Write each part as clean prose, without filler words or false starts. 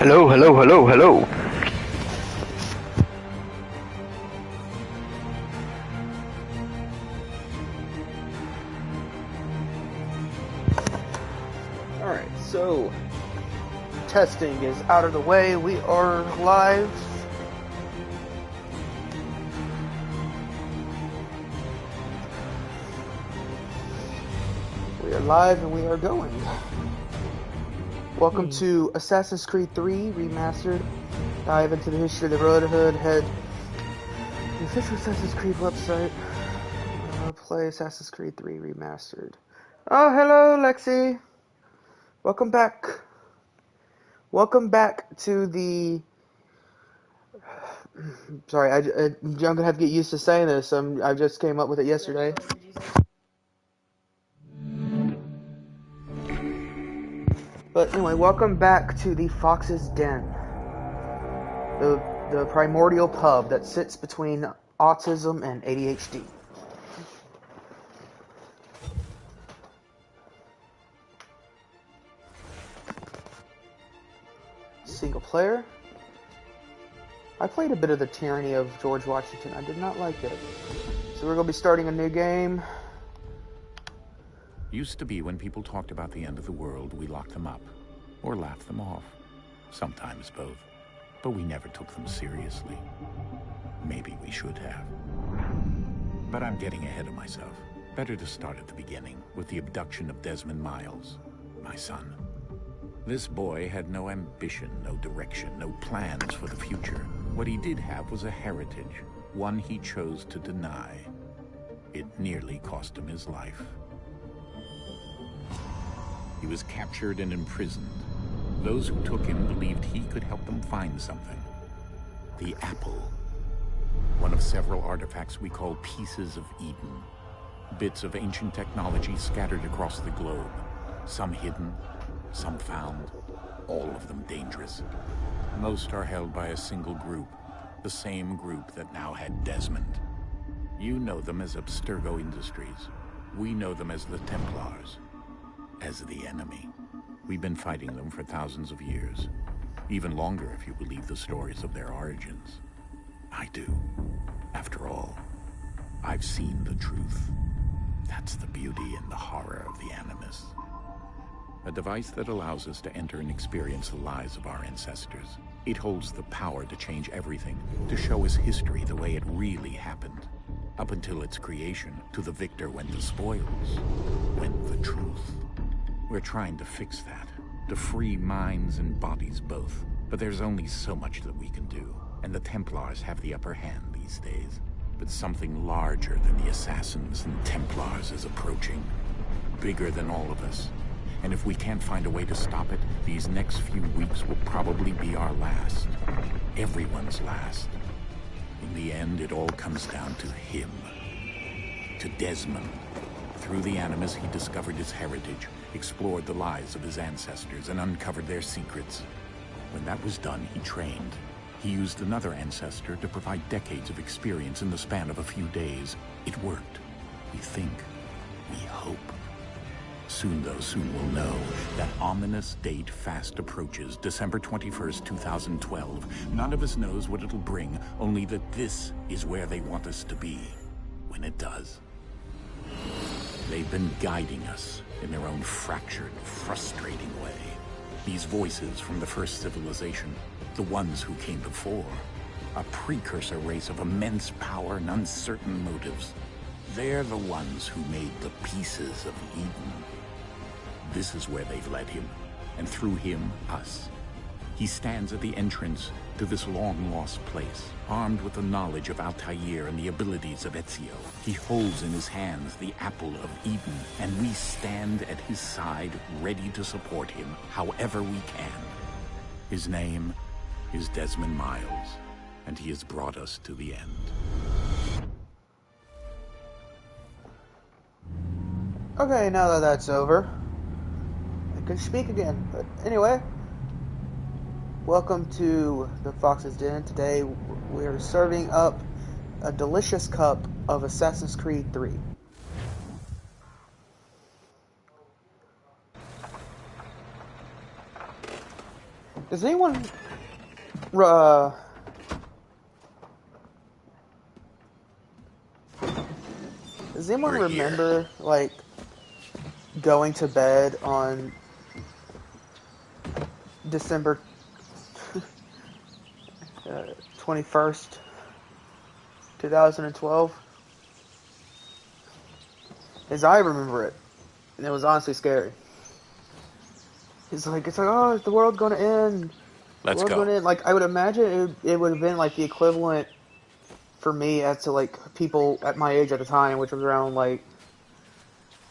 Hello, hello, hello, hello. Alright, so testing is out of the way. We are live. We are live and we are going. Welcome to Assassin's Creed 3 Remastered. Dive into the history of the Brotherhood. Head to the official Assassin's Creed website. Play Assassin's Creed 3 Remastered. Oh, hello, Lexi. Welcome back. Welcome back to the... Sorry, I'm going to have to get used to saying this. I just came up with it yesterday. But anyway, welcome back to the Fox's Den. The primordial pub that sits between autism and ADHD. Single player. I played a bit of the Tyranny of George Washington. I did not like it. So we're going to be starting a new game. Used to be when people talked about the end of the world, we locked them up. Or laughed them off. Sometimes both. But we never took them seriously. Maybe we should have. But I'm getting ahead of myself. Better to start at the beginning, with the abduction of Desmond Miles, my son. This boy had no ambition, no direction, no plans for the future. What he did have was a heritage, one he chose to deny. It nearly cost him his life. He was captured and imprisoned. Those who took him believed he could help them find something. The apple. One of several artifacts we call pieces of Eden. Bits of ancient technology scattered across the globe. Some hidden, some found, all of them dangerous. Most are held by a single group, the same group that now had Desmond. You know them as Abstergo Industries. We know them as the Templars. As the enemy. We've been fighting them for thousands of years. Even longer if you believe the stories of their origins. I do. After all, I've seen the truth. That's the beauty and the horror of the Animus. A device that allows us to enter and experience the lives of our ancestors. It holds the power to change everything, to show us history the way it really happened. Up until its creation, to the victor went the spoils, went the truth. We're trying to fix that, to free minds and bodies both. But there's only so much that we can do, and the Templars have the upper hand these days. But something larger than the Assassins and Templars is approaching. Bigger than all of us. And if we can't find a way to stop it, these next few weeks will probably be our last. Everyone's last. In the end, it all comes down to him. To Desmond. Through the Animus, he discovered his heritage, explored the lives of his ancestors, and uncovered their secrets. When that was done, he trained. He used another ancestor to provide decades of experience in the span of a few days. It worked. We think. We hope. Soon, though, soon we'll know. That ominous date fast approaches, December 21st, 2012. None of us knows what it'll bring, only that this is where they want us to be. When it does. They've been guiding us in their own fractured, frustrating way. These voices from the first civilization, the ones who came before, a precursor race of immense power and uncertain motives. They're the ones who made the pieces of Eden. This is where they've led him, and through him, us. He stands at the entrance to this long-lost place, armed with the knowledge of Altair and the abilities of Ezio. He holds in his hands the apple of Eden, and we stand at his side, ready to support him however we can. His name is Desmond Miles, and he has brought us to the end. Okay, now that that's over, I can speak again. But anyway, welcome to the Fox's Den. Today we're serving up a delicious cup of Assassin's Creed 3. Does anyone uh does anyone We're here. remember like going to bed on December 21st, 2012? As I remember it, and it was honestly scary. It's like, oh, is the world going to end? The Let's world's going go. to end. Like, I would imagine it would have been like the equivalent for me as to like people at my age at the time, which was around like,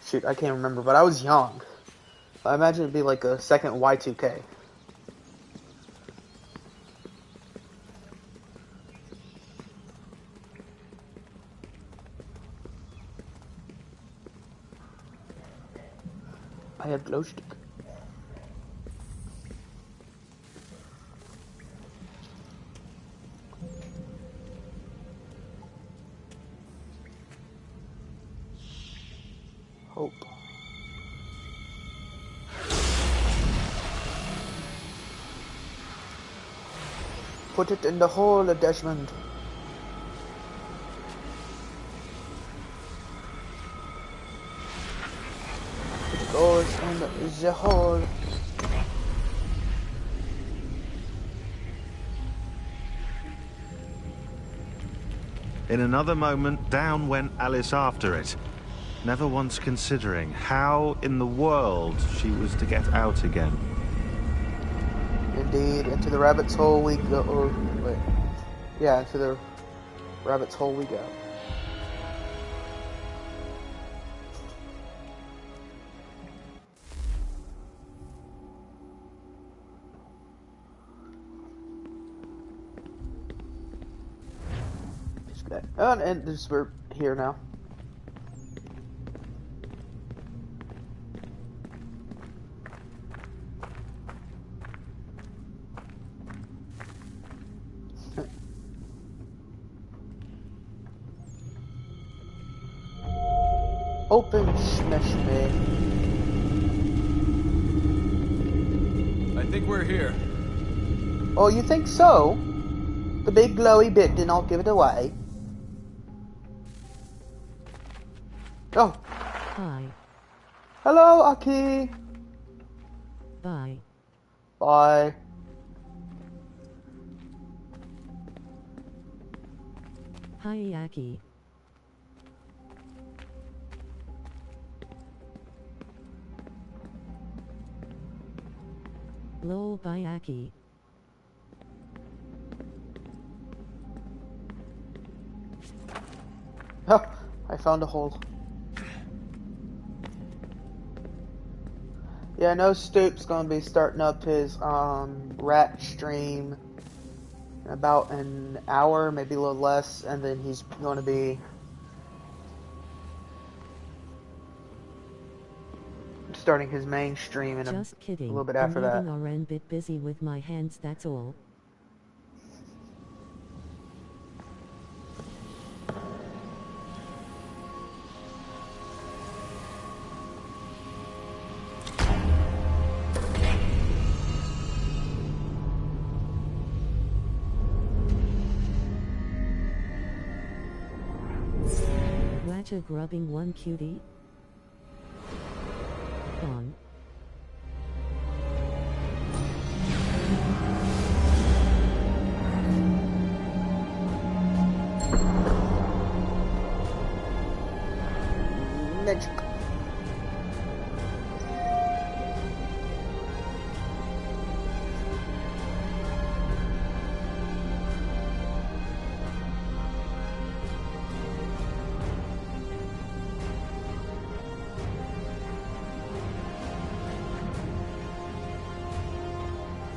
shoot, I can't remember, but I was young. I imagine it'd be like a second Y2K. I had glow stick. Hope. Put it in the hole, Desmond. It goes in the hole. In another moment, down went Alice after it, never once considering how in the world she was to get out again. Indeed, into the rabbit's hole we go. Or, wait. Yeah, into the rabbit's hole we go. And this, we're here now. Open smash me. I think we're here. Oh, you think so? The big glowy bit did not give it away. Oh. Hi. Hello, Aki. Bye. Bye. Hi, Aki. Lol, bye, Aki. Oh, I found a hole. Yeah, I know Stoop's gonna be starting up his rat stream in about an hour, maybe a little less, and then he's gonna be starting his main stream in Just a kidding. little bit after I'm that. getting a bit busy with my hands, that's all. Ratcha grubbing one cutie. Gone. Magic.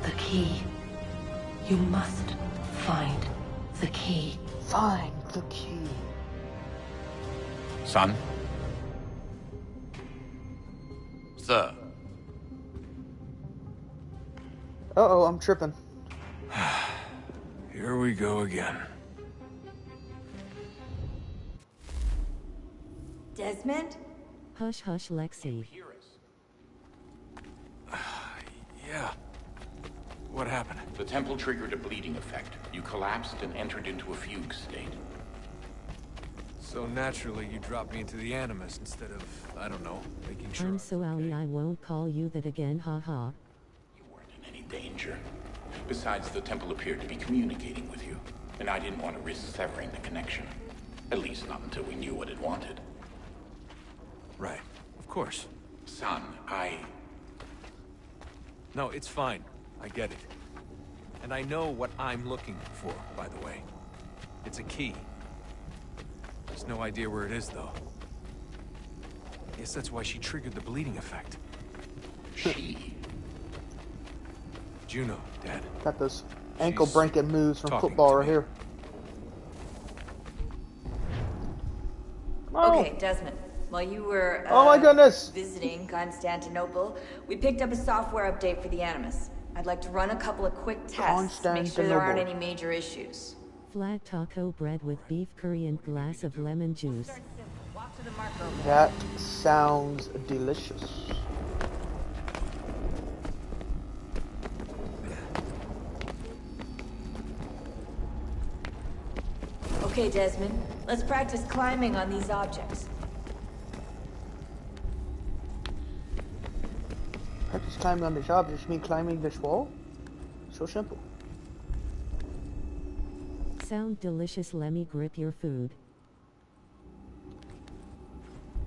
The key. You must find the key. Find the key. Son? Sir. Uh-oh, I'm tripping. Here we go again. Desmond? Hush hush, Lexi. Yeah. What happened? The temple triggered a bleeding effect. You collapsed and entered into a fugue state. So naturally, you dropped me into the Animus instead of, I don't know, making sure. I'm so owie I won't call you that again, haha. You weren't in any danger. Besides, the temple appeared to be communicating with you, and I didn't want to risk severing the connection. At least not until we knew what it wanted. Right. Of course. Son, No, it's fine. I get it. And I know what I'm looking for, by the way. It's a key. There's no idea where it is, though. Guess that's why she triggered the bleeding effect. She... Juno, Dad. Got those ankle She's breaking moves from talking football to right me. here. Oh. Okay, Desmond. While you were Oh my goodness! visiting Constantinople, we picked up a software update for the Animus. I'd like to run a couple of quick tests, make sure there aren't any major issues. Flat taco bread with beef curry and glass of lemon juice. Walk to the marker. That sounds delicious. Okay, Desmond. Let's practice climbing on these objects. Practice climbing on this object. You mean climbing this wall? So simple. Sound delicious, let me grip your food.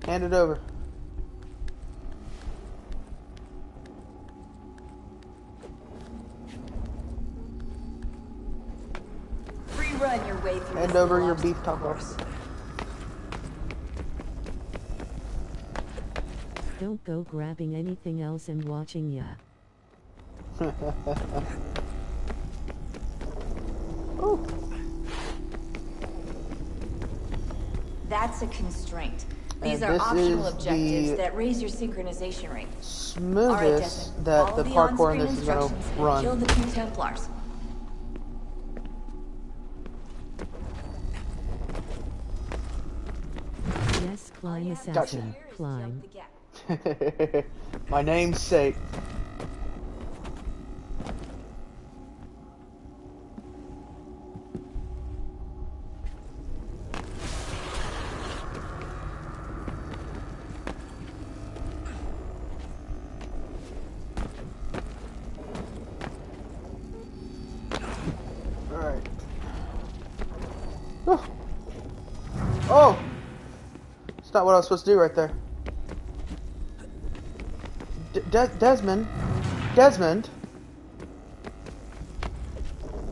Hand it over. Free run your way through. Hand this over little your beef obstacle taco. course. Don't go grabbing anything else and watching ya. Oh, That's a constraint. These And are this optional is objectives the that raise your synchronization rate. All right, smoothest Desmond. that Follow the the parkour in on-screen this is gonna instructions and kill run. the 2 Templars. Yes, climb All you have to assassin, do here is climb. jump the gap. My name's sake. Alright. Oh. Oh! It's not what I was supposed to do right there. Desmond? Desmond?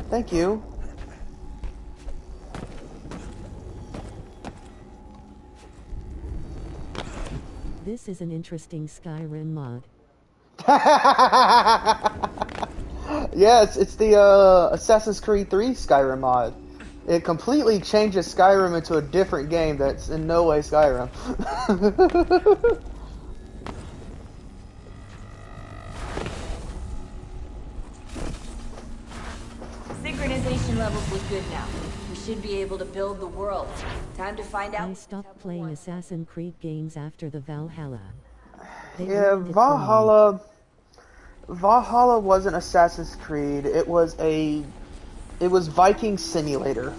Thank you. This is an interesting Skyrim mod. Yes, it's the Assassin's Creed 3 Skyrim mod. It completely changes Skyrim into a different game that's in no way Skyrim. Synchronization levels look good now. We should be able to build the world. Time to find out. I stopped playing Assassin's Creed games after the Valhalla. They Yeah, ruined it for me. Valhalla wasn't Assassin's Creed. It was Viking Simulator.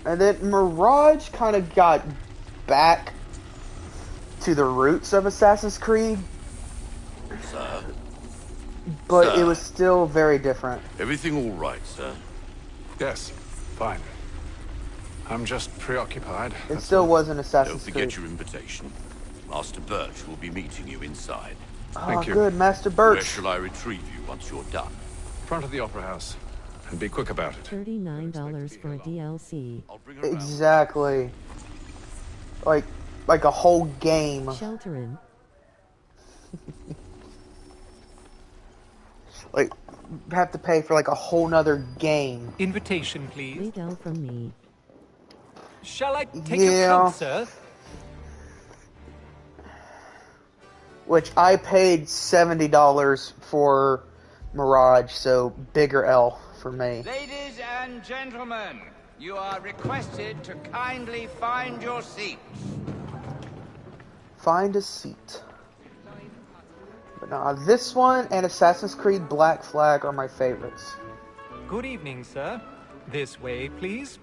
And then Mirage kind of got back to the roots of Assassin's Creed, Sir? but Sir? it was still very different. Everything all right, sir? Yes, fine. I'm just preoccupied. It still wasn't Don't Assassin's forget Creed. your invitation. Master Birch will be meeting you inside. Oh, Thank you. good, Master Where Birch. shall I retrieve you once you're done? Front of the Opera House. And be quick about it. $39 for a DLC. I'll bring around. Exactly. Like a whole game. Shelterin'. Like, have to pay for like a whole nother game. Invitation, please. Liddell from me. Shall I take Yeah. your coat, sir? Which I paid $70 for Mirage, so bigger L for me. Ladies and gentlemen, you are requested to kindly find your seats. Find a seat. But no, this one and Assassin's Creed Black Flag are my favorites. Good evening, sir. This way, please.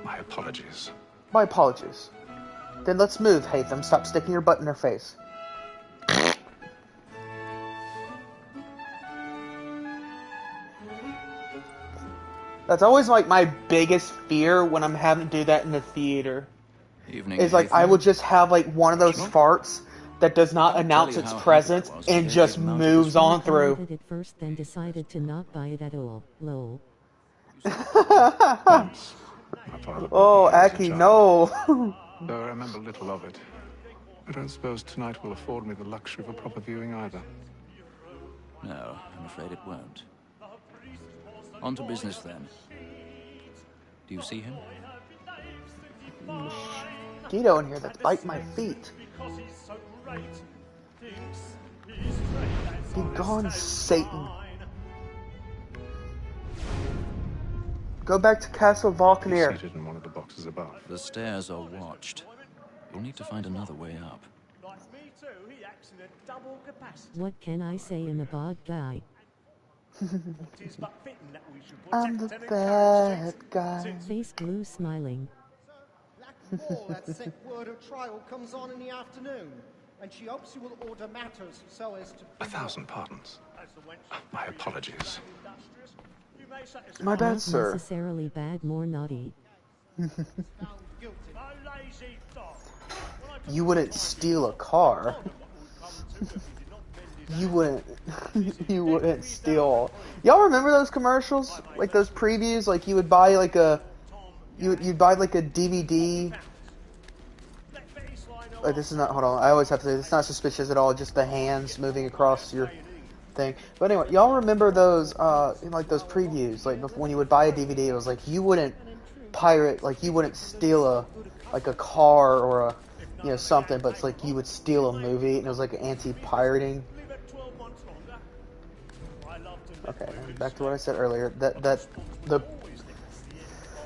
My apologies. My apologies. Then let's move, Hatham. Stop sticking your butt in her face. That's always like my biggest fear when I'm having to do that in the theater. Evening, is like Hatham. I would just have like one of those farts that does not announce its presence and just moves on through. I it first, then decided to not buy it at all. Lol. Oh, Aki, no. Though I remember little of it. I don't suppose tonight will afford me the luxury of a proper viewing either. No, I'm afraid it won't. On to business then. Do you see him? Mosquito in here that's biting my feet. Be gone, Satan. Go back to Castle Valkenir. He's seated in one of the boxes above. The stairs are watched. You'll need to find another way up. What can I say in the bog guy? I'm the bad guy. Face glue smiling. That sick word of trial comes on in the afternoon, and she hopes you will order matters so as to... 1,000 pardons. My apologies. My bad, Not sir. necessarily bad, more naughty. You wouldn't steal a car. You wouldn't steal. Y'all remember those commercials? Like those previews? Like you would buy like a you'd buy like a DVD. This is not, hold on, I always have to say, it's not suspicious at all, just the hands moving across your thing. But anyway, y'all remember those, like those previews, like when you would buy a DVD, it was like, you wouldn't pirate, like you wouldn't steal a car or something, but it's like you would steal a movie, and it was like anti-pirating. Okay, back to what I said earlier, that the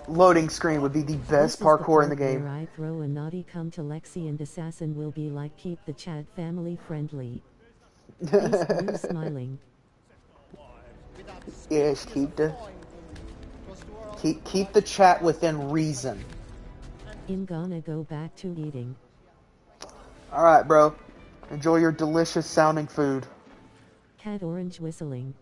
loading screen would be the best parkour in the game. Where I throw a naughty come to Lexi and Assassin will be like, keep the chat family friendly. Face blue smiling. Yes, keep the chat within reason. I'm gonna go back to eating. Alright, bro. Enjoy your delicious sounding food. Cat orange whistling.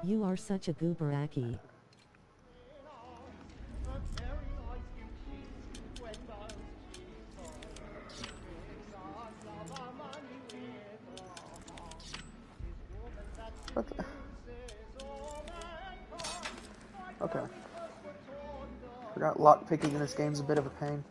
You are such a goober, Aki. Okay. Forgot lockpicking in this game's a bit of a pain.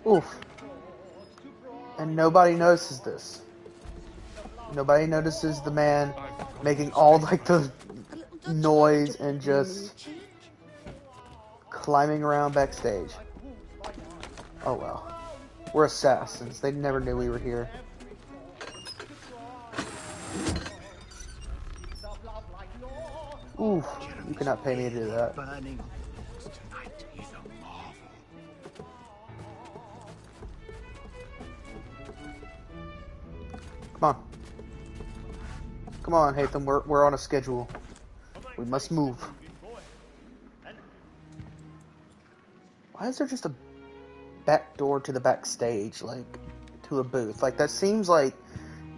Oof. And nobody notices this. Nobody notices the man making all like the noise and just climbing around backstage. Oh well. We're assassins. They never knew we were here. Oof. You cannot pay me to do that. Come on. Come on, Hatham. We're on a schedule. We must move. Why is there just a back door to the backstage, like, to a booth? Like, that seems like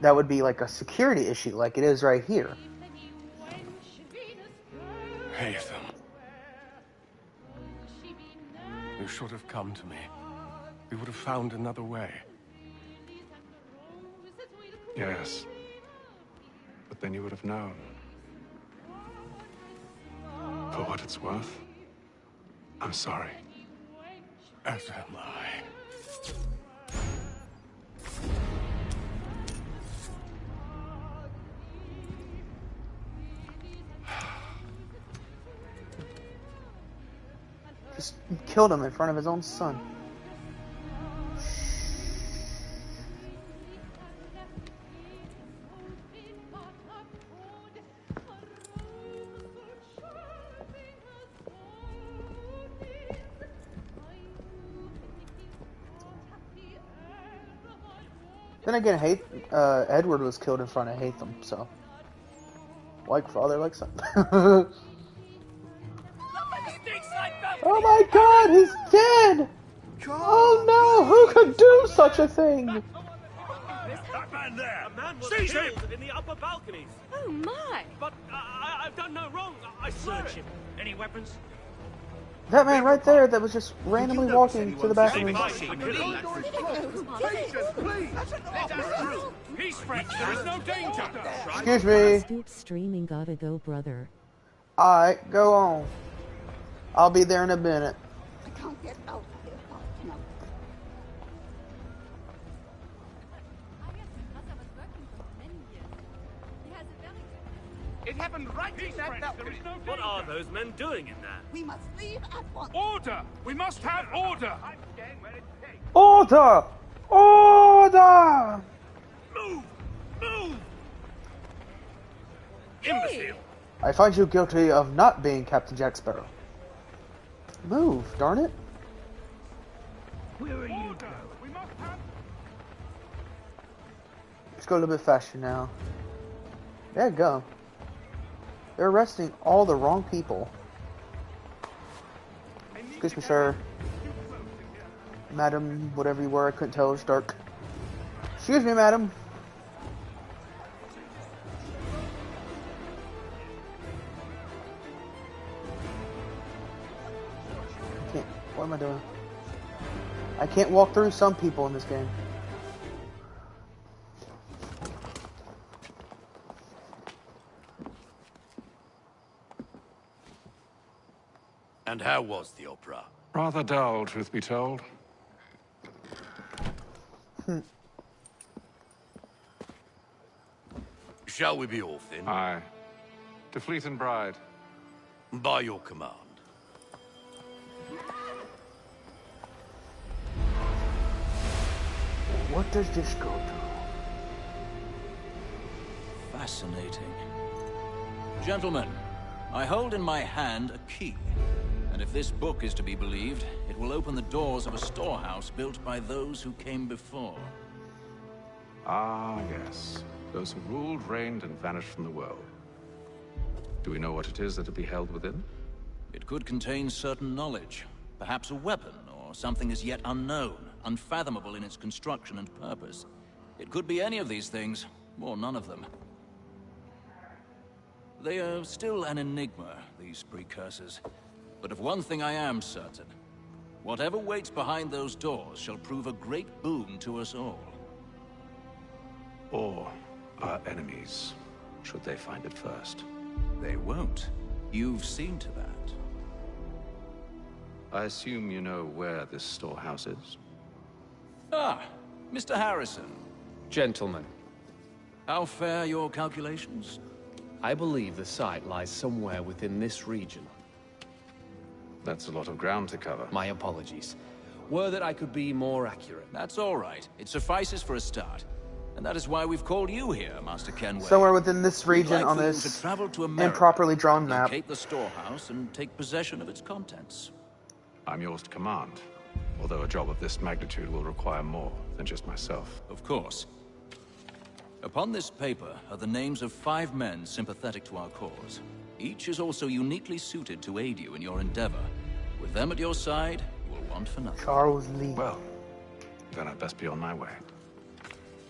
that would be, like, a security issue, like it is right here. Hatham. You should have come to me. We would have found another way. Yes. But then you would have known. For what it's worth, I'm sorry. As am I. Just killed him in front of his own son. Then again, Edward was killed in front of Hatham, so like father, like son. Oh my God, he's dead! Oh no, who could do such a thing? That man there! A man was killed in the upper balconies. Oh my! But I've done no wrong. I search him. Any weapons? That man right there that was just randomly walking to the bathroom. Excuse me. Stoop streaming, gotta go, brother. Alright, go on. I'll be there in a minute. I can't get out of here. No. It happened right in that balcony. What are those men doing in there? We must leave at once. Order! We must have order! Order! Order! Move! Move! Imbecile! I find you guilty of not being Captain Jack Sparrow. Move, darn it. Where are you going? Let's go a little bit faster now. There you go. They're arresting all the wrong people. Excuse me, sir. Madam, whatever you were, I couldn't tell, it was dark. Excuse me, madam. I can't, what am I doing? I can't walk through some people in this game. And how was the opera? Rather dull, truth be told. Shall we be off then? Aye. To Fleet and Bride. By your command. What does this go to? Fascinating. Gentlemen, I hold in my hand a key. And if this book is to be believed, it will open the doors of a storehouse built by those who came before. Ah, yes. Those who ruled, reigned, and vanished from the world. Do we know what it is that will be held within? It could contain certain knowledge. Perhaps a weapon, or something as yet unknown, unfathomable in its construction and purpose. It could be any of these things, or none of them. They are still an enigma, these precursors. But of one thing I am certain. Whatever waits behind those doors shall prove a great boon to us all. Or our enemies, should they find it first. They won't. You've seen to that. I assume you know where this storehouse is? Ah, Mr. Harrison. Gentlemen. How fare your calculations? I believe the site lies somewhere within this region. That's a lot of ground to cover. My apologies. Were that I could be more accurate. That's all right. It suffices for a start. And that is why we've called you here, Master Kenway. Somewhere within this region on this improperly drawn map. Locate the storehouse and take possession of its contents. I'm yours to command. Although a job of this magnitude will require more than just myself. Of course. Upon this paper are the names of 5 men sympathetic to our cause. Each is also uniquely suited to aid you in your endeavor. With them at your side, you will want for nothing. Charles Lee. Well, then I'd best be on my way.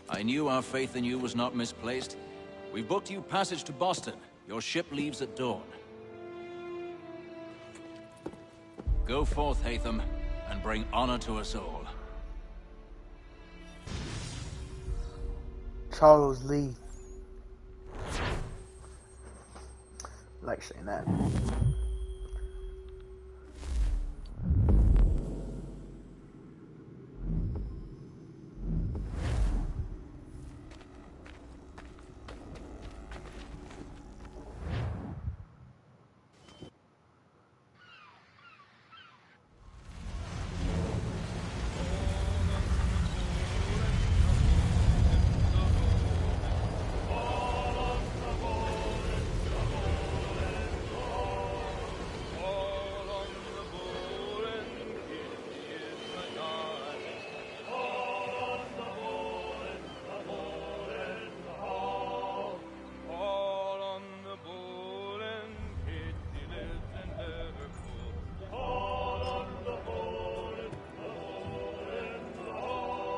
I knew our faith in you was not misplaced. We've booked you passage to Boston. Your ship leaves at dawn. Go forth, Hatham, and bring honor to us all. Charles Lee. I like saying that.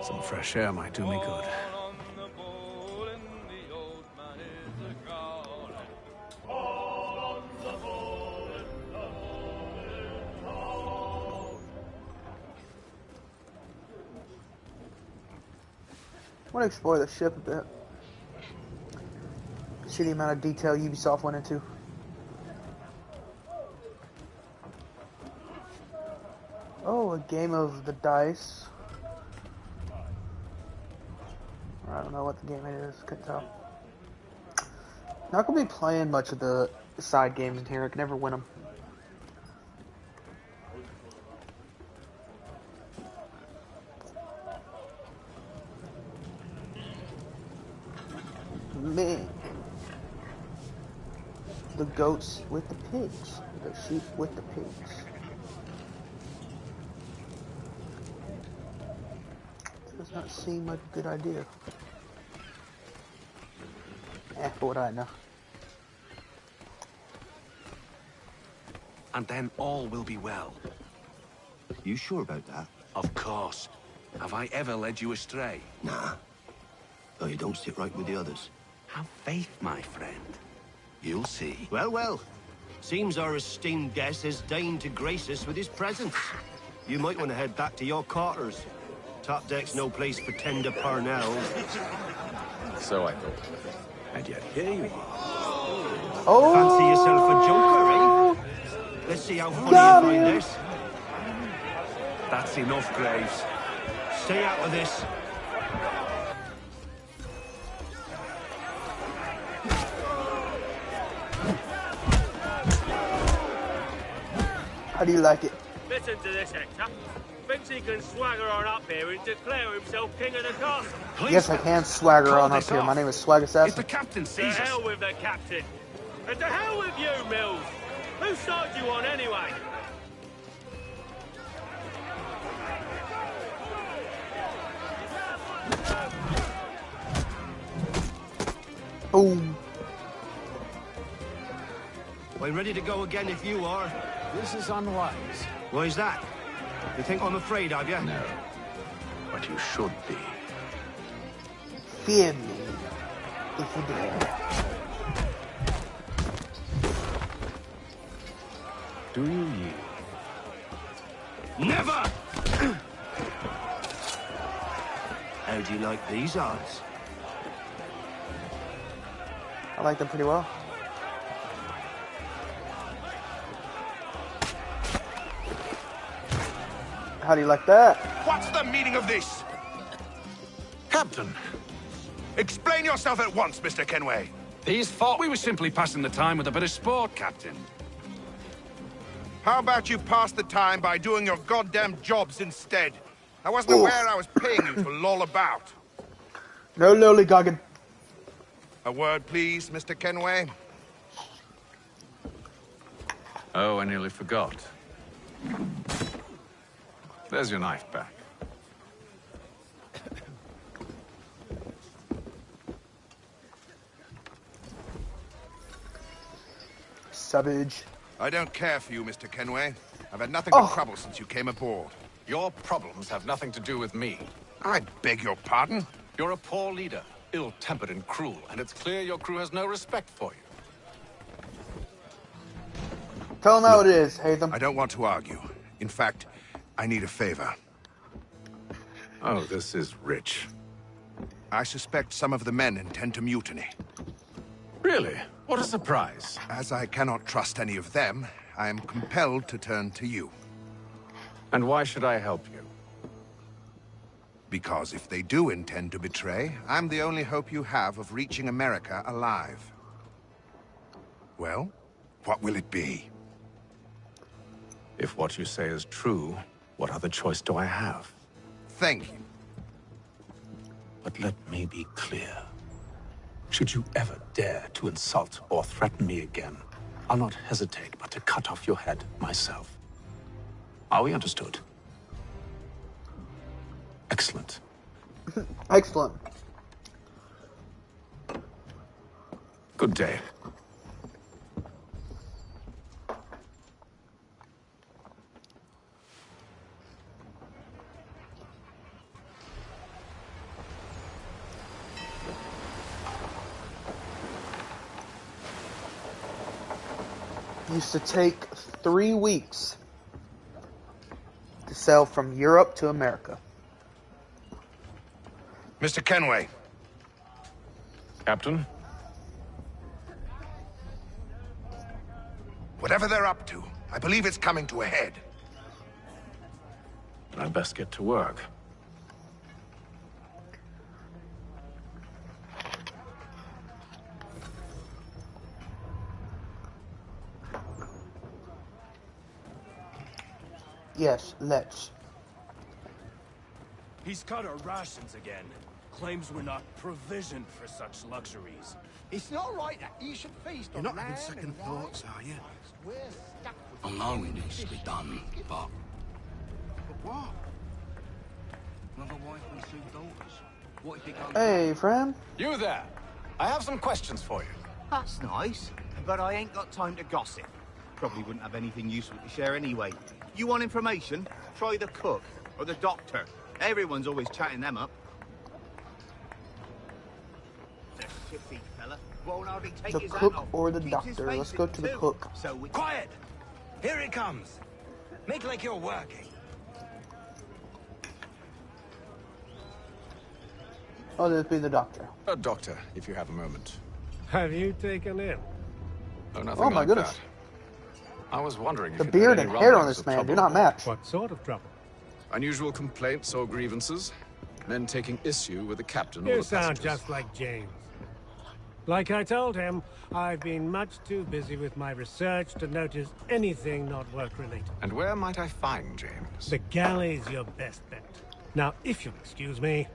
Some fresh air might do me good. I want to explore the ship a bit. See the amount of detail Ubisoft went into. Oh, a game of the dice. I don't know what the game it is. Couldn't tell. Not gonna be playing much of the side games in here. I can never win them. Man. The goats with the pigs. The sheep with the pigs. Does not seem like a good idea. But what do I know? And then all will be well. You sure about that? Of course. Have I ever led you astray? Nah. Though you don't sit right with the others. Have faith, my friend. You'll see. Well, well. Seems our esteemed guest has deigned to grace us with his presence. You might want to head back to your quarters. Top deck's no place for tender parnells. So I thought. And yet here you are. Oh! Fancy yourself a joker, eh? Let's see how funny you find this. That's enough, Graves. Stay out of this. How do you like it? Listen to this, Hector. Thinks he can swagger on up here and declare himself king of the castle. Yes, I can swagger on up here. My name is Swag Assassin. If the captain sees us. To hell with the captain. And to hell with you, Mills. Whose side you on, anyway? Boom. We're ready to go again if you are. This is unwise. Why is that? You think I'm afraid of you? No. But you should be. Fear me, if you dare. Do you yield? Never! How do you like these odds? I like them pretty well. How do you like that? What's the meaning of this? Captain! Explain yourself at once, Mr. Kenway. These thought we were simply passing the time with a bit of sport, Captain. How about you pass the time by doing your goddamn jobs instead? I wasn't aware I was paying you to loll about. No lollygagging. A word, please, Mr. Kenway. Oh, I nearly forgot. There's your knife back. Savage. I don't care for you, Mr. Kenway. I've had nothing but trouble since you came aboard. Your problems have nothing to do with me. I beg your pardon? You're a poor leader, ill-tempered and cruel, and it's clear your crew has no respect for you. Tell them how it is, Hatham. I don't want to argue. In fact, I need a favor. Oh, this is rich. I suspect some of the men intend to mutiny. Really? What a surprise. As I cannot trust any of them, I am compelled to turn to you. And why should I help you? Because if they do intend to betray, I'm the only hope you have of reaching America alive. Well, what will it be? If what you say is true, what other choice do I have? Thank you. But let me be clear. Should you ever dare to insult or threaten me again, I'll not hesitate but to cut off your head myself. Are we understood? Excellent. Excellent. Good day. used to take 3 weeks to sail from Europe to America. Mr. Kenway. Captain? Whatever they're up to, I believe it's coming to a head. I'd best get to work. Yes, let's. He's cut our rations again. Claims we're not provisioned for such luxuries. It's not right that you should feast You're on not having lamb second and thoughts, wine. are you? We're stuck with I know it needs to be done, but But what? Another wife and 2 daughters. What if it goes Hey, friend. You there. I have some questions for you. That's nice, but I ain't got time to gossip. Probably wouldn't have anything useful to share anyway. You want information? Try the cook or the doctor. Everyone's always chatting them up. The shifty fella won't hardly take The his hat cook off. or the Keeps his doctor? face Let's go in to the too. cook. So we... Quiet! Here it comes. Make like you're working. Oh, that'd be the doctor. Doctor, if you have a moment. Have you taken in? Oh, nothing Oh my like goodness. that. I was wondering if The you'd beard had any and hair on rumblings this of man do trouble. not match. What sort of trouble? Unusual complaints or grievances? Men taking issue with the captain or You the sound passengers? just like James. Like I told him, I've been much too busy with my research to notice anything not work-related. And where might I find James? The galley's your best bet. Now, if you'll excuse me...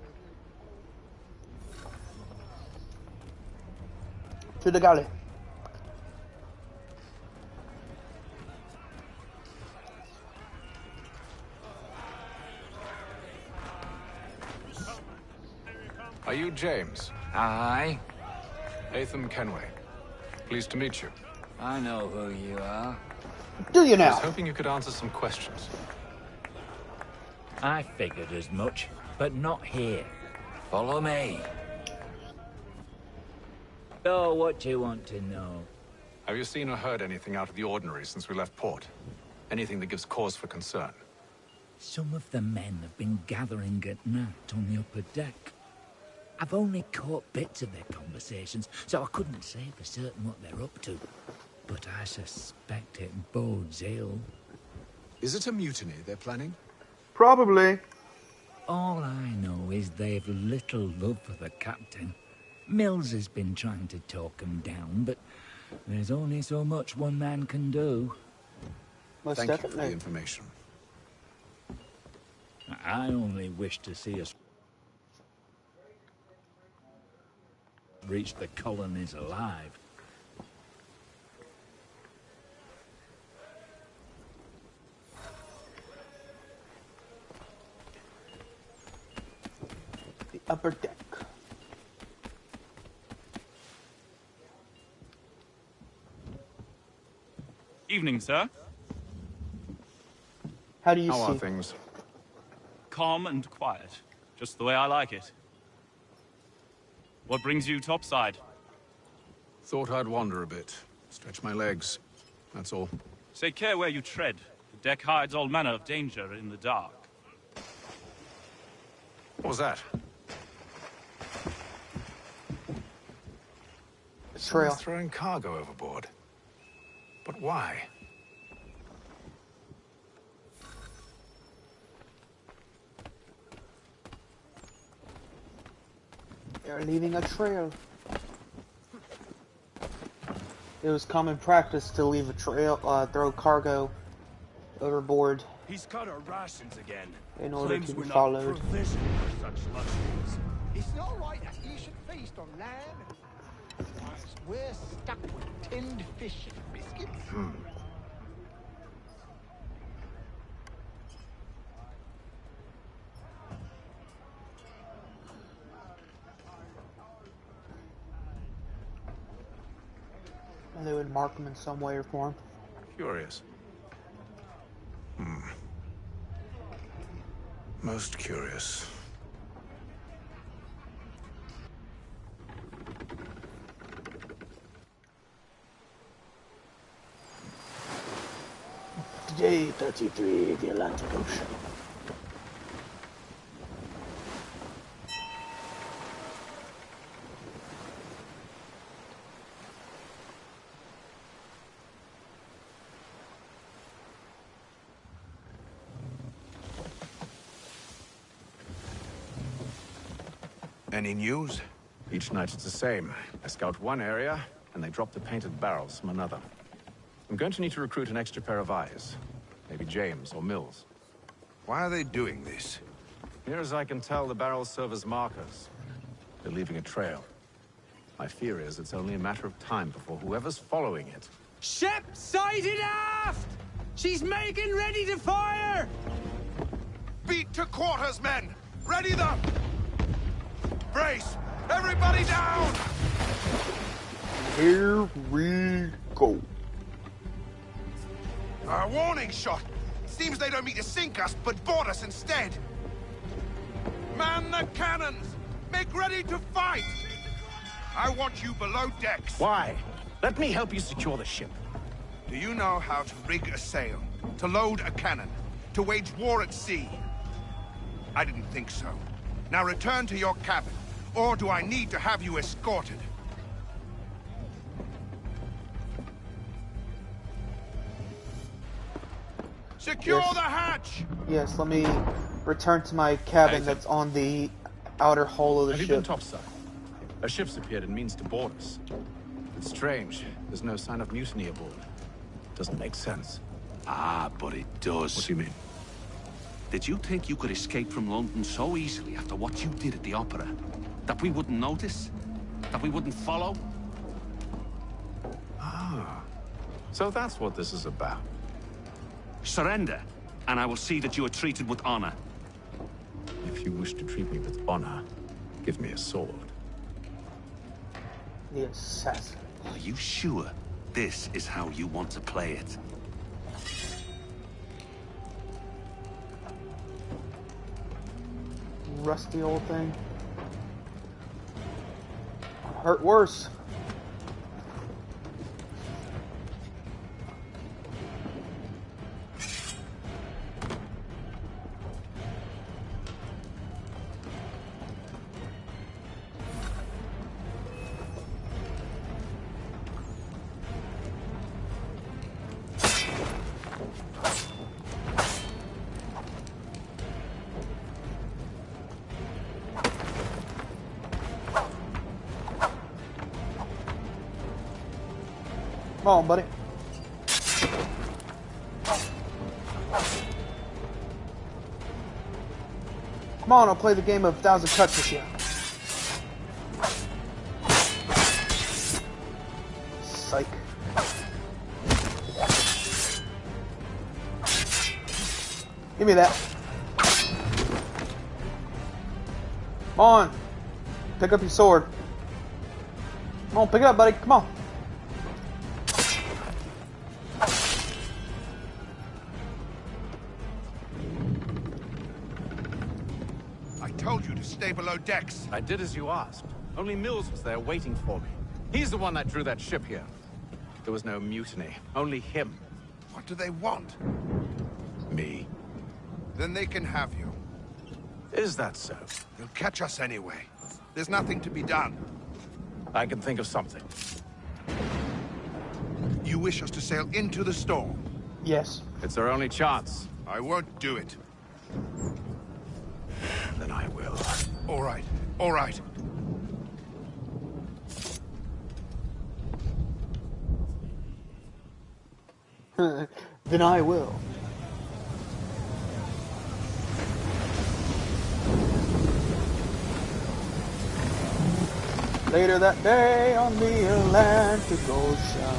To the galley. Are you James? Aye. Atham Kenway. Pleased to meet you. I know who you are. Do you I now? was hoping you could answer some questions. I figured as much, but not here. Follow me. So, what do you want to know? Have you seen or heard anything out of the ordinary since we left port? Anything that gives cause for concern? Some of the men have been gathering at night on the upper deck. I've only caught bits of their conversations, so I couldn't say for certain what they're up to. But I suspect it bodes ill. Is it a mutiny they're planning? Probably. All I know is they've little love for the captain. Mills has been trying to talk him down, but there's only so much one man can do. Most Thank you for definitely. the information. I only wish to see us reach the colonies alive. The upper deck. Evening, sir. How do you How see? are things? Calm and quiet. Just the way I like it. What brings you topside? Thought I'd wander a bit. Stretch my legs. That's all. Take care where you tread. The deck hides all manner of danger in the dark. What was that? Trail. Someone's throwing cargo overboard. But why? They're leaving a trail. It was common practice to leave a trail, throw cargo overboard He's cut our rations again. in order Claims to we're be not followed. provisioned for such luxuries. It's not right that you should feast on lamb and wine. We're stuck with tinned fish and biscuits. And they would mark them in some way or form. Curious. Most curious. C-33, the Atlantic Ocean. Any news? Each night it's the same. I scout one area, and they drop the painted barrels from another. I'm going to need to recruit an extra pair of eyes. Maybe James or Mills. Why are they doing this? Near as I can tell, the barrels serve as markers. They're leaving a trail. My fear is it's only a matter of time before whoever's following it... Ship sighted aft! She's making ready to fire! Beat to quarters, men! Ready them! Brace! Everybody down! Here we go. A warning shot! Seems they don't mean to sink us, but board us instead! Man the cannons! Make ready to fight! I want you below decks. Why? Let me help you secure the ship. Do you know how to rig a sail? To load a cannon? To wage war at sea? I didn't think so. Now return to your cabin. Or do I need to have you escorted? Secure the hatch! Yes, let me return to my cabin that's on the outer hull of the Have ship. you been topside? A ship's appeared and means to board us. It's strange. There's no sign of mutiny aboard. Doesn't make sense. Ah, but it does. What do you mean? Did you think you could escape from London so easily after what you did at the opera? That we wouldn't notice? That we wouldn't follow? Ah. So that's what this is about. Surrender, and I will see that you are treated with honor. If you wish to treat me with honor, give me a sword. The assassin. Are you sure this is how you want to play it? Rusty old thing. Hurt worse. Come on, buddy. Come on, I'll play the game of 1,000 Cuts with you. Psych. Give me that. Come on. Pick up your sword. Come on, pick it up, buddy. Come on. Stay below decks. I did as you asked. Only Mills was there waiting for me. He's the one that drew that ship here. There was no mutiny. Only him. What do they want? Me. Then they can have you. Is that so? They'll catch us anyway. There's nothing to be done. I can think of something. You wish us to sail into the storm? Yes. It's our only chance. I won't do it. Then I will. All right. All right. Then I will. Later that day on the Atlantic Ocean.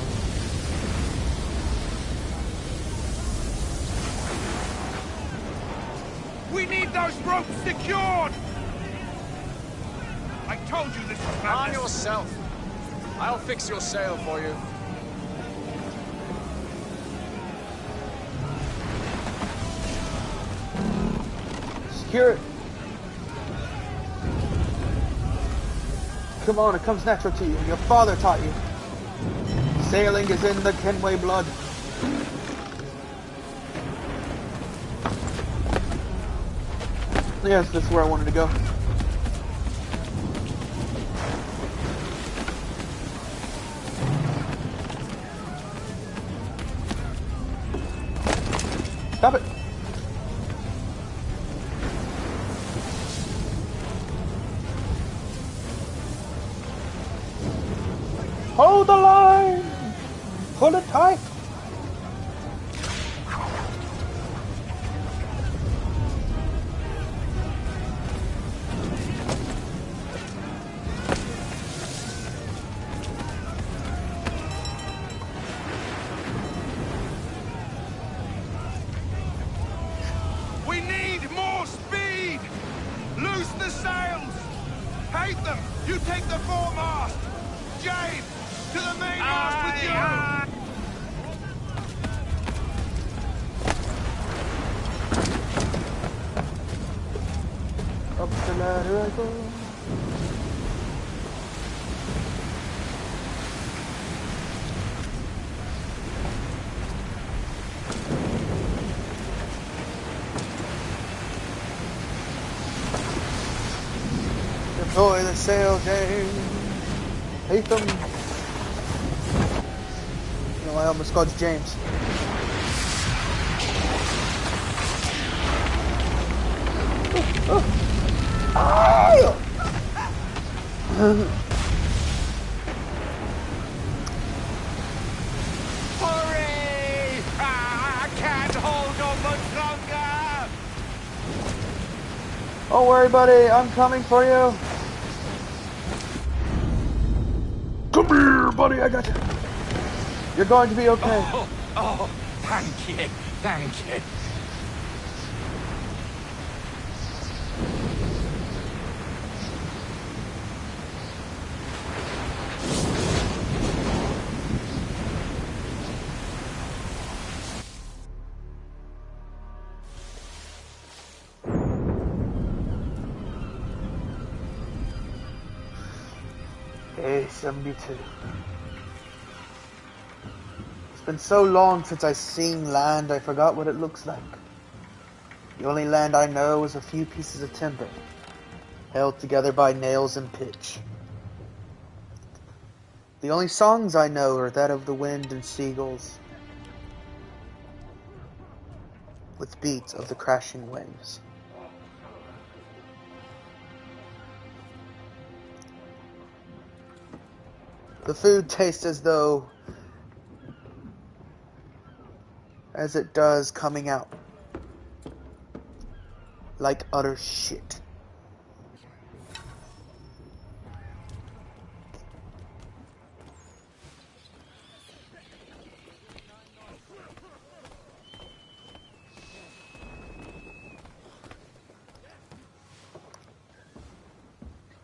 We need those ropes secured! I told you this was madness. On yourself. I'll fix your sail for you. Secure it. Come on, it comes natural to you. Your father taught you. Sailing is in the Kenway blood. Yes, that's where I wanted to go. Stop it! Hold the line! Pull it tight! We need more speed! Loose the sails! Hate them! You take the foremast! Jane! To the mainmast with you! Up the ladder I go. Deploy the sail, Jane. Hate them. No, I almost called you James. Hurry! I can't hold on much longer! Don't worry, buddy. I'm coming for you. Come here, buddy. I got you. You're going to be okay. Oh, thank you, thank you. Hey, 72. It's been so long since I've seen land, I forgot what it looks like. The only land I know is a few pieces of timber, held together by nails and pitch. The only songs I know are that of the wind and seagulls, with beats of the crashing waves. The food tastes as it does coming out, like utter shit.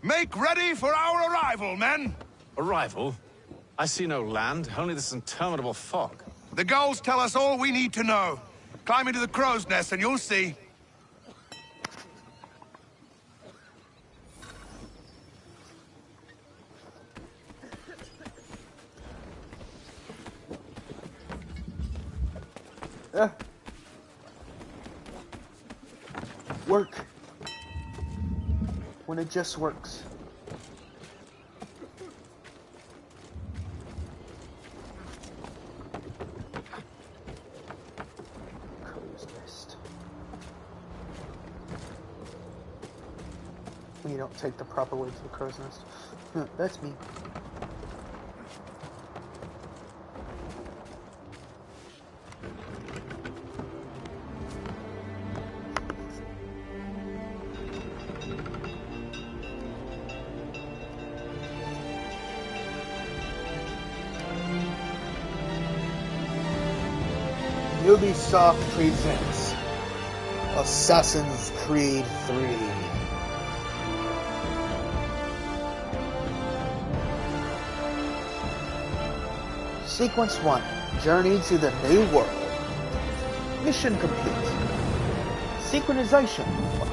Make ready for our arrival, men! Arrival? I see no land, only this interminable fog. The gulls tell us all we need to know. Climb into the crow's nest and you'll see. Work. When it just works. Crow's nest. You don't take the proper way to the crow's nest. That's me. Ubisoft presents Assassin's Creed 3. Sequence 1. Journey to the New World. Mission complete. Synchronization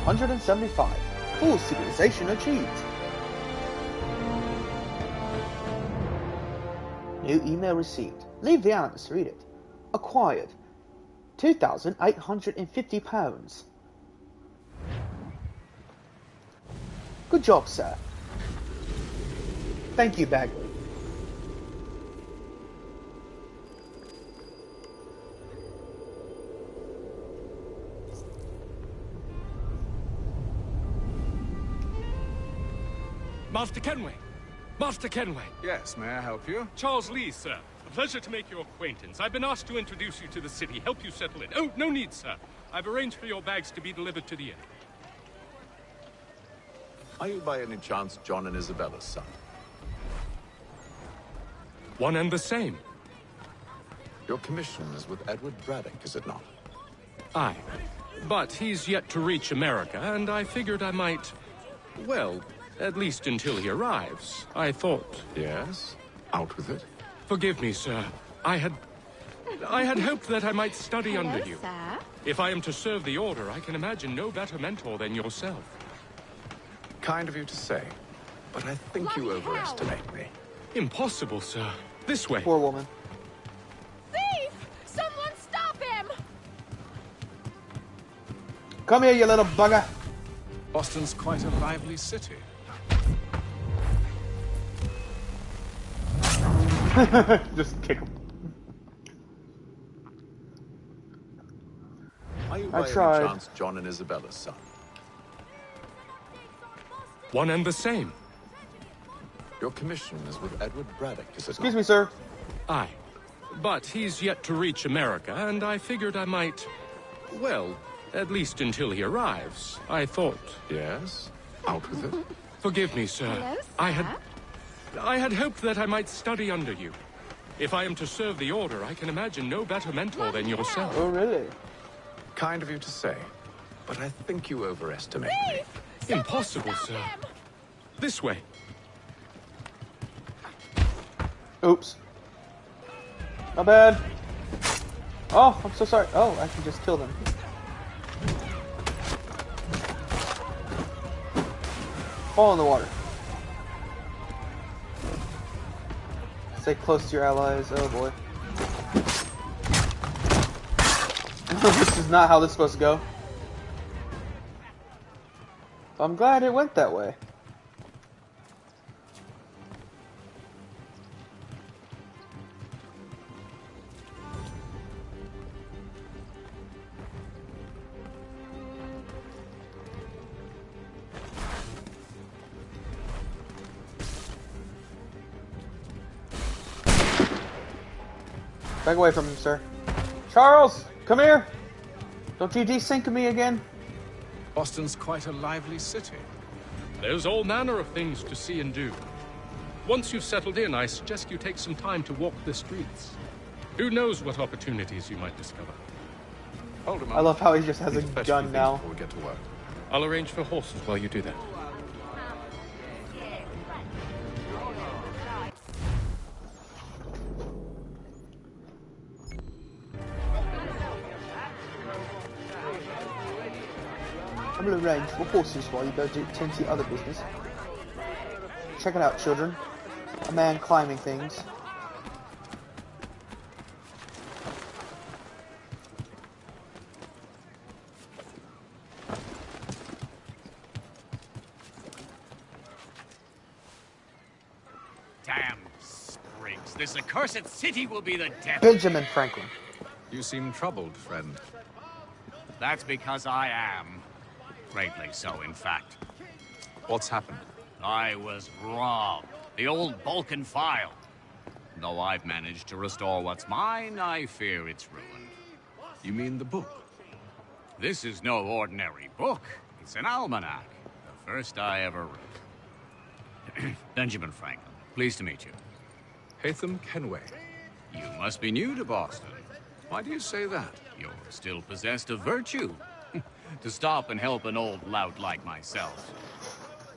175. Full synchronization achieved. New email received. Leave the anonymous, read it. Acquired. £2,850. Good job, sir. Thank you, Bagley. Master Kenway! Master Kenway! Yes, may I help you? Charles Lee, sir. A pleasure to make your acquaintance. I've been asked to introduce you to the city, help you settle in. Oh, no need, sir. I've arranged for your bags to be delivered to the inn. Are you by any chance John and Isabella's son? One and the same. Your commission is with Edward Braddock, is it not? Aye. But he's yet to reach America, and I figured I might... Well, at least until he arrives, I thought... Yes? Out with it. Forgive me, sir. I had hoped that I might study under you. Sir? If I am to serve the Order, I can imagine no better mentor than yourself. Kind of you to say, but I think you overestimate me. Impossible, sir. This way. Poor woman. Thief! Someone stop him! Come here, you little bugger. Boston's quite a lively city. Just kick him. Are you by any chance John and Isabella's son? One and the same. Your commission is with Edward Braddock, is it Excuse me, sir. Aye. But he's yet to reach America, and I figured I might... Well, at least until he arrives, I thought... Yes? Out with it. Forgive me, sir. Hello, sir? I had hoped that I might study under you. If I am to serve the Order, I can imagine no better mentor than yourself. Oh, really? Kind of you to say, but I think you overestimate me. Impossible, sir. This way. Oops. My bad. Oh, I'm so sorry. Oh, I can just kill them. Fall in the water. Stay close to your allies. Oh boy. This is not how this is supposed to go. I'm glad it went that way. Back away from him, sir. Charles, come here! Don't you desync me again? Boston's quite a lively city. There's all manner of things to see and do. Once you've settled in, I suggest you take some time to walk the streets. Who knows what opportunities you might discover. Hold him I love how he just has a gun now. Before we get to work. I'll arrange for horses while you do that. I will arrange for horses while you go tend to other business. Check it out, children. A man climbing things. Damn sprigs. This accursed city will be the death. Benjamin Franklin. You seem troubled, friend. That's because I am. Greatly so, in fact. What's happened? I was robbed. The old Balkan file. Though I've managed to restore what's mine, I fear it's ruined. You mean the book? This is no ordinary book. It's an almanac. The first I ever wrote. Benjamin Franklin, pleased to meet you. Hatham Kenway. You must be new to Boston. Why do you say that? You're still possessed of virtue. To stop and help an old lout like myself.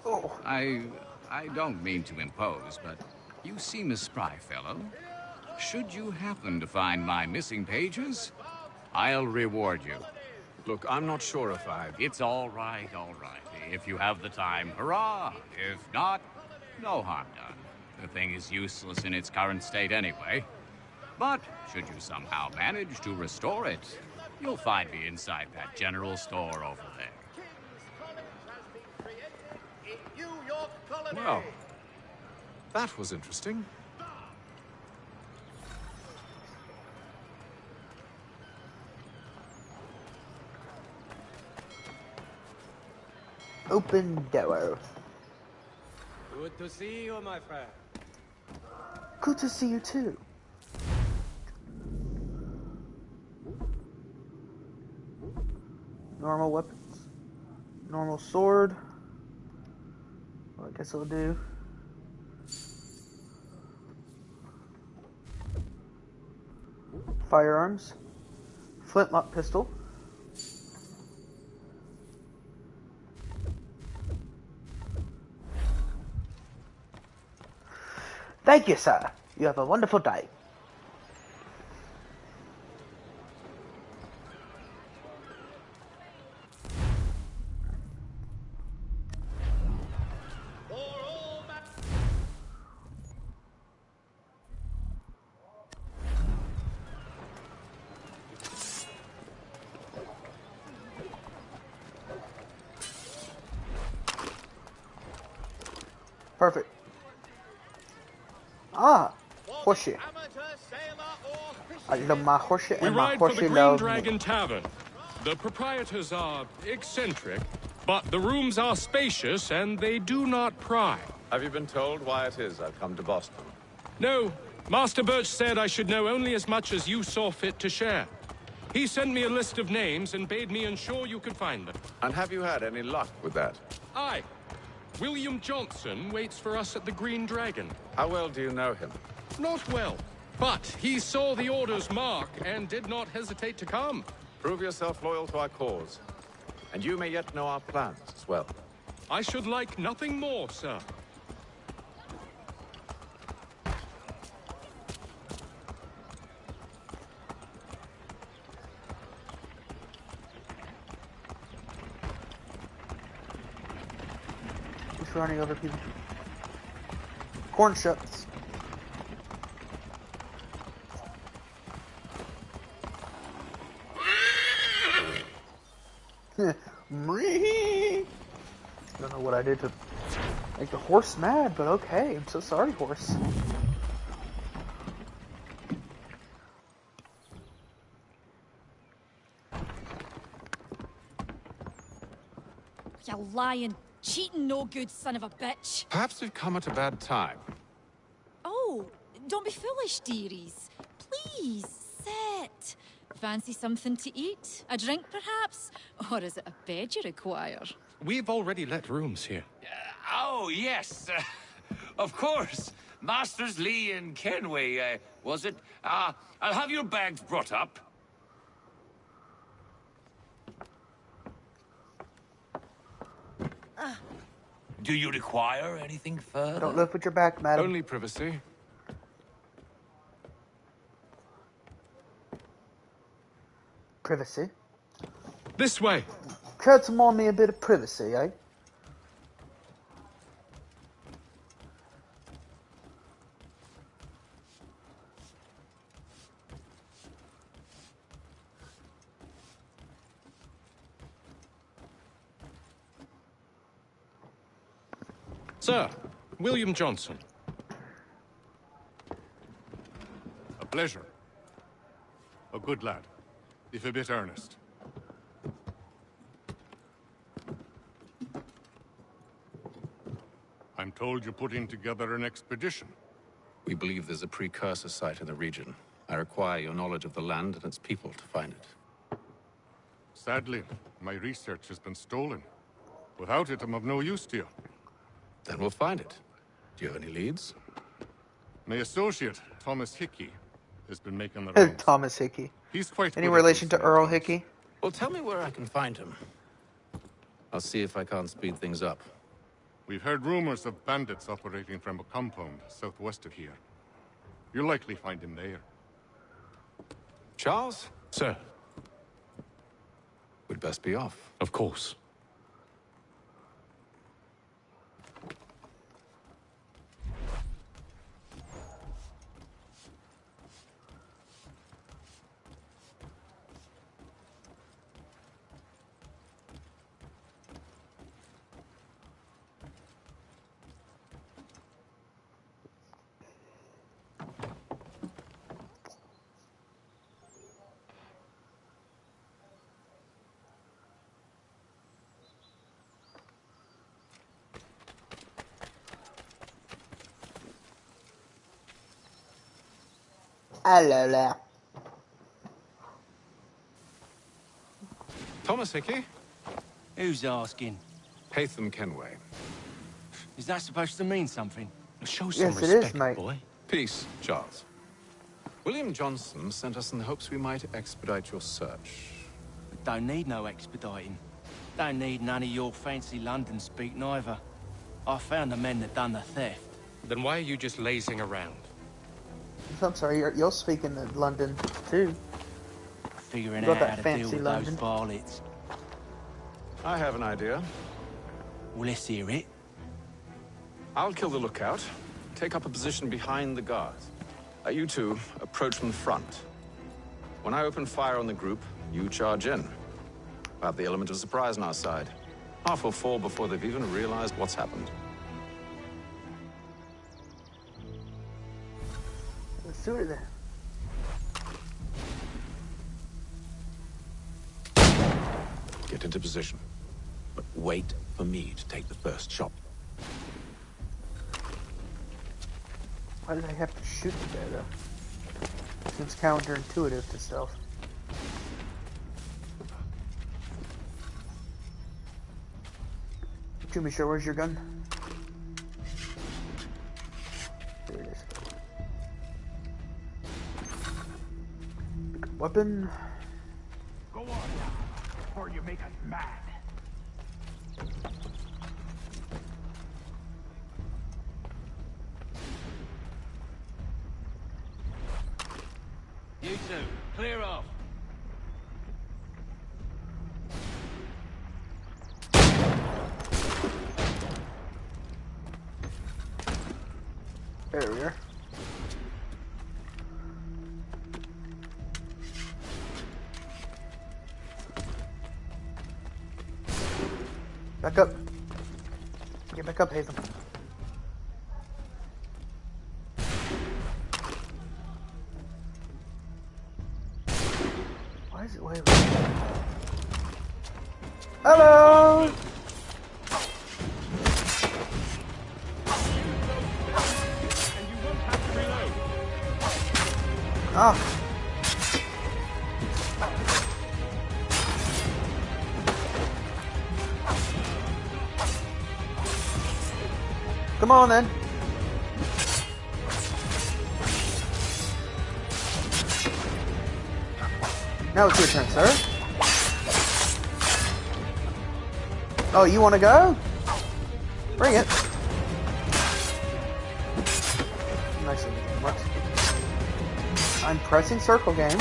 Oh. I don't mean to impose, but you seem a spry fellow. Should you happen to find my missing pages, I'll reward you. Look, I'm not sure if It's all right. If you have the time, hurrah! If not, no harm done. The thing is useless in its current state anyway. But should you somehow manage to restore it, you'll find me inside that general store over there. Well, that was interesting. Open door. Good to see you, my friend. Good to see you too. Normal weapons. Normal sword. Well, I guess it'll do. Firearms. Flintlock pistol. Thank you, sir. You have a wonderful day. Perfect. Ah, horseshoe. I love my horseshoe We and my ride for the horseshoe Green love Dragon me. Tavern. The proprietors are eccentric, but the rooms are spacious and they do not pry. Have you been told why it is I've come to Boston? No, Master Birch said I should know only as much as you saw fit to share. He sent me a list of names and bade me ensure you could find them. And have you had any luck with that? Aye. William Johnson waits for us at the Green Dragon. How well do you know him? Not well, but he saw the order's mark and did not hesitate to come. Prove yourself loyal to our cause. And you may yet know our plans as well. I should like nothing more, sir. Just running over people. Corn shucks. Don't know what I did to make the horse mad, but okay. I'm so sorry, horse. You lying, cheating, no good son of a bitch. Perhaps we've come at a bad time. Oh, don't be foolish, dearies. Please, sit. Fancy something to eat? A drink, perhaps? Or is it a bed you require? We've already let rooms here. Oh, yes. Of course. Masters Lee and Kenway, was it? I'll have your bags brought up. Do you require anything further? Don't lift with your back, madam. Only privacy. Privacy. This way. Care to more me a bit of privacy, eh? Sir, William Johnson. A pleasure. A good lad, if a bit earnest. I'm told you're putting together an expedition. We believe there's a precursor site in the region. I require your knowledge of the land and its people to find it. Sadly, my research has been stolen. Without it, I'm of no use to you. Then we'll find it. Do you have any leads? My associate, Thomas Hickey, has been making the rounds. Thomas Hickey. He's quite Any good at relation to these Earl things. Hickey? Well, tell me where I can find him. I'll see if I can't speed things up. We've heard rumors of bandits operating from a compound southwest of here. You'll likely find him there. Charles? Sir. We'd best be off. Of course. Hello there. Thomas Hickey? Who's asking? Haytham Kenway. Is that supposed to mean something? Show some Yes, it is, respect, mate. boy. Peace, Charles. William Johnson sent us in the hopes we might expedite your search. We don't need no expediting. Don't need none of your fancy London speak neither. I found the men that done the theft. Then why are you just lazing around? I'm sorry, you're speaking in London too. Figuring You got out that how to fancy deal with London. those varlets. I have an idea. Well, let's hear it. I'll kill the lookout. Take up a position behind the guards. You two approach from the front. When I open fire on the group, you charge in. We'll have the element of surprise on our side. Half will fall before they've even realized what's happened. Let's do it then. Get into position. But wait for me to take the first shot. Why did I have to shoot the guy though? Seems counterintuitive to stealth. Jimmy, sure, where's your gun? There it is. Pick up weapon. Go on now, before you make us mad. You two, clear off. There we are. Back up. Get back up, Haytham. Why is it way over? Hello! Ah. Come on then. Now it's your turn, sir. Oh, you want to go? Bring it. Nice of you. What? I'm pressing circle game.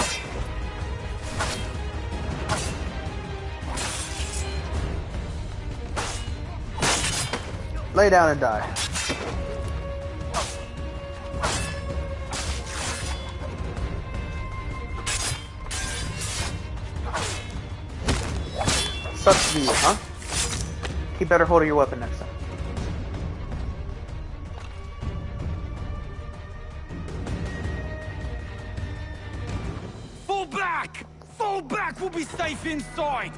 Lay down and die. Sucks to be you, huh? Keep better hold of your weapon next time. Fall back! Fall back! We'll be safe inside!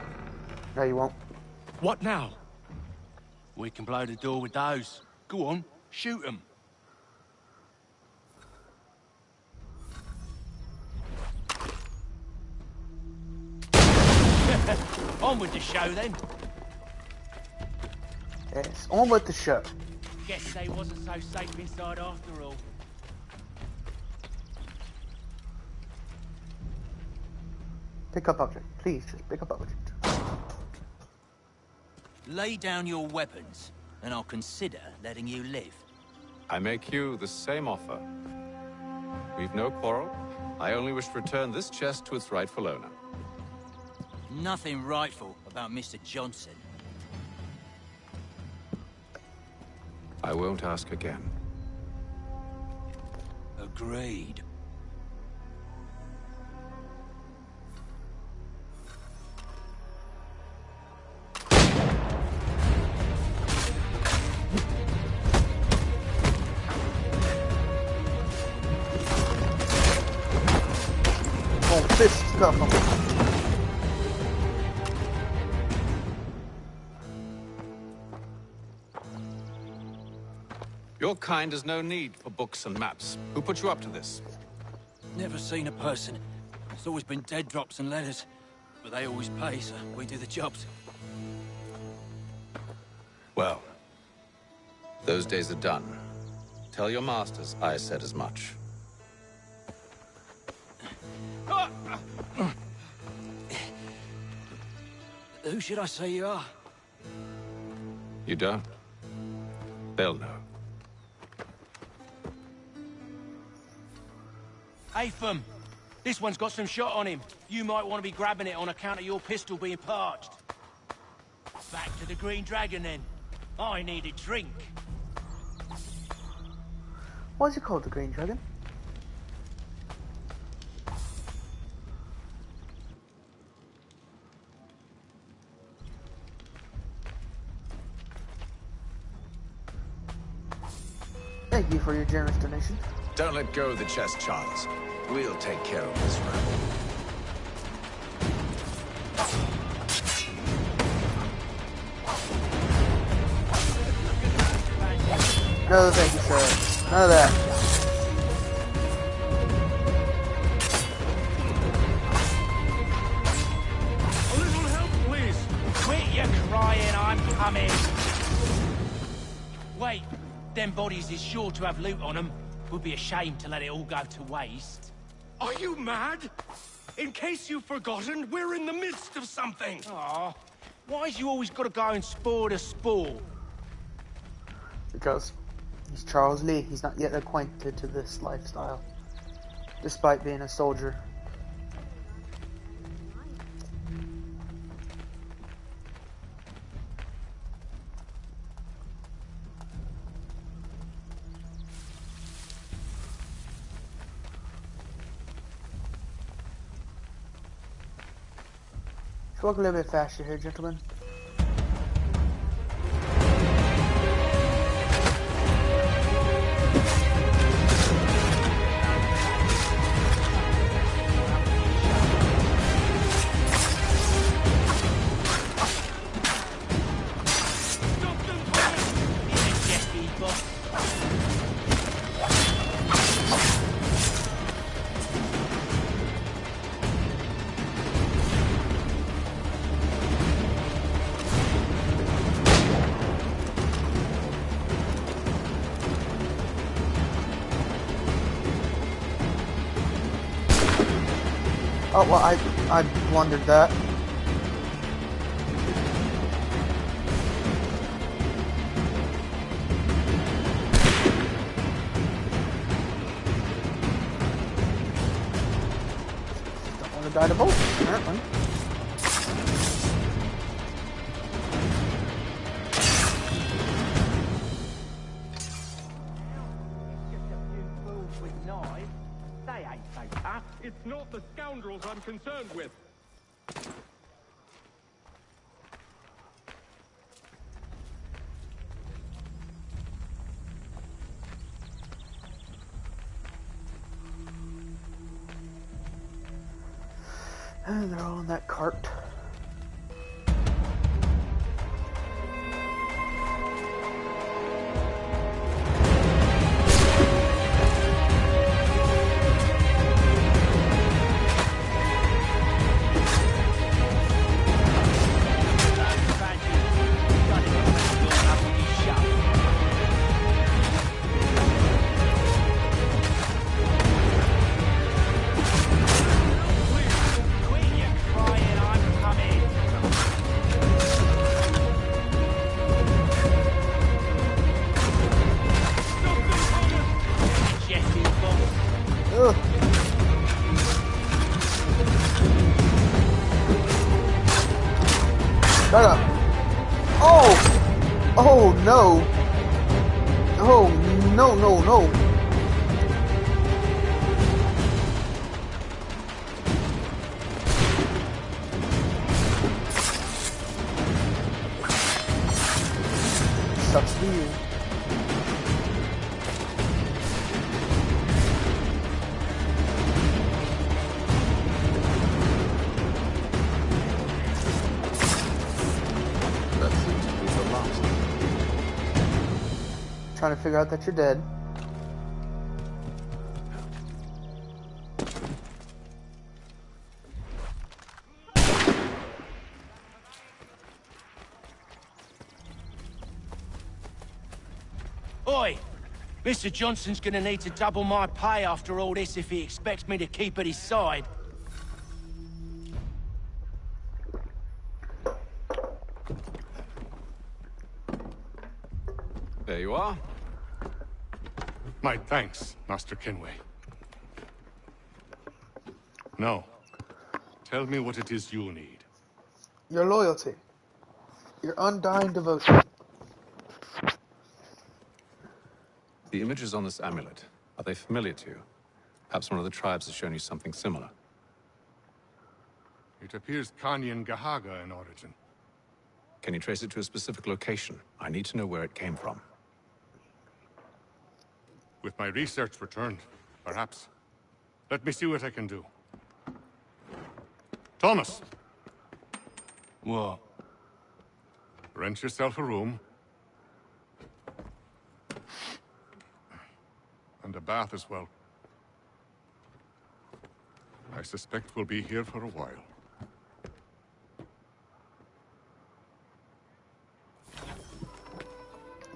No, you won't. What now? We can blow the door with those. Go on, shoot them. On with the show then. Yes, on with the show. Guess they wasn't so safe inside after all. Pick up object. Please, just pick up object. Lay down your weapons, and I'll consider letting you live. I make you the same offer. We've no quarrel. I only wish to return this chest to its rightful owner. Nothing rightful about Mr. Johnson. I won't ask again. Agreed. Oh, fist cuff him. Your kind has no need for books and maps. Who put you up to this? Never seen a person. It's always been dead drops and letters. But they always pay, so we do the jobs. Well, those days are done. Tell your masters I said as much. Who should I say you are? You don't? They'll know. Atham! This one's got some shot on him. You might want to be grabbing it on account of your pistol being parched. Back to the Green Dragon, then. I need a drink. What's it called, the Green Dragon? Thank you for your generous donation. Don't let go of the chest, Charles. We'll take care of this rebel. No, thank you, sir. None of that. A little help, please. Quit your crying, I'm coming. Wait, them bodies is sure to have loot on them. Would be a shame to let it all go to waste. Are you mad? In case you've forgotten, we're in the midst of something. Aw, why's you always got to go and spoil the sport? Because he's Charles Lee. He's not yet acquainted to this lifestyle, despite being a soldier. Walk a little bit faster here, gentlemen. Oh, well, I blundered that. Don't want to die to both, apparently. It's not the scoundrels I'm concerned with. And they're all in that cart. Shut up. Oh! Oh, no. Oh, no, no, no. Sucks to you. Trying to figure out that you're dead. Oi! Mr. Johnson's gonna need to double my pay after all this if he expects me to keep at his side. There you are. My thanks, Master Kenway. Now, tell me what it is you need. Your loyalty. Your undying devotion. The images on this amulet, are they familiar to you? Perhaps one of the tribes has shown you something similar. It appears Kanyan Gahaga in origin. Can you trace it to a specific location? I need to know where it came from. With my research returned, perhaps. Let me see what I can do. Thomas! What? Rent yourself a room. And a bath as well. I suspect we'll be here for a while.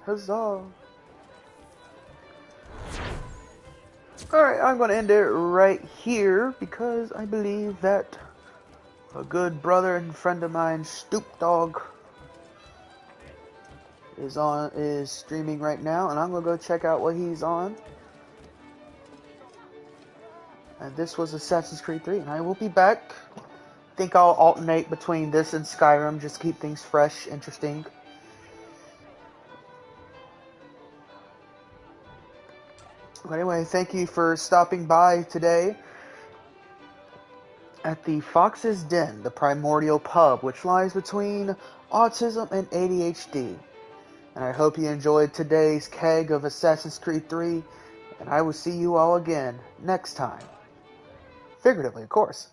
Huzzah. Alright, I'm going to end it right here because I believe that a good brother and friend of mine, Stoop Dog, is streaming right now, and I'm going to go check out what he's on. And this was Assassin's Creed 3, and I will be back. I think I'll alternate between this and Skyrim, just keep things fresh, interesting. But anyway, thank you for stopping by today at the Fox's Den, the Primordial Pub, which lies between autism and ADHD. And I hope you enjoyed today's keg of Assassin's Creed 3, and I will see you all again next time. Figuratively, of course.